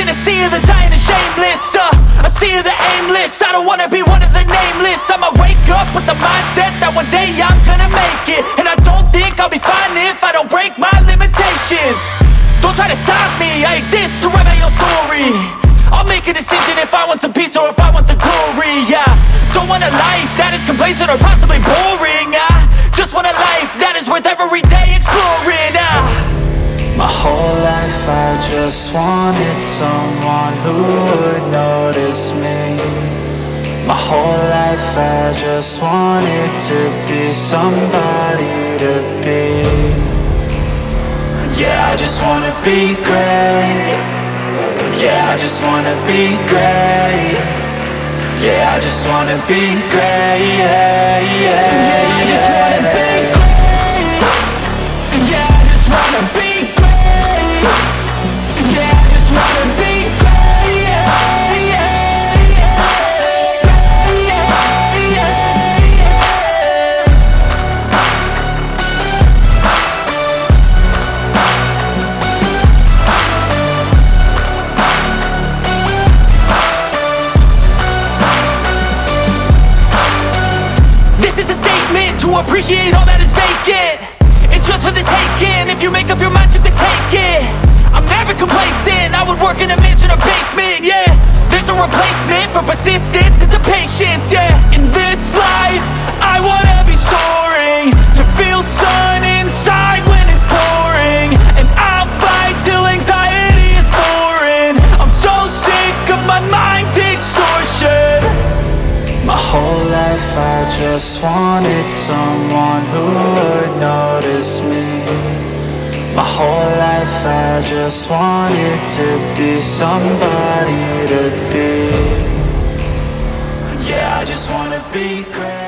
In a sea of the dying and shameless, a sea of the aimless. I don't wanna be one of the nameless. I'ma wake up with the mindset that one day I'm gonna make it. And I don't think I'll be fine if I don't break my limitations. Don't try to stop me, I exist to write my own story. I'll make a decision if I want some peace or if I want the glory, yeah. Don't want a life that is complacent or possibly boring, I just want a life that is worth every day exploring, My whole life I just wanted someone who would notice me. My whole life I just wanted to be somebody to be. Yeah, I just wanna be great. Yeah, I just wanna be great. Yeah, I just wanna be great. Yeah, yeah, I just wanna be great. Yeah, I just wanna be great. Yeah, I just wanna be great. Yeah, yeah, This is a statement to appreciate all that is vacant. It's just for the taking. If you make up your mind, you can take it. I'm never complacent. I would work in a mansion or basement, yeah. There's no replacement for persistence, it's a patience, yeah. In this life, I wanna be soaring, to feel sun inside when it's pouring. And I'll fight till anxiety is foreign. I'm so sick of my mind's extortion. My whole life I just wanted someone who would notice me. My whole life I just wanted to be somebody to be. Yeah, I just wanna be great.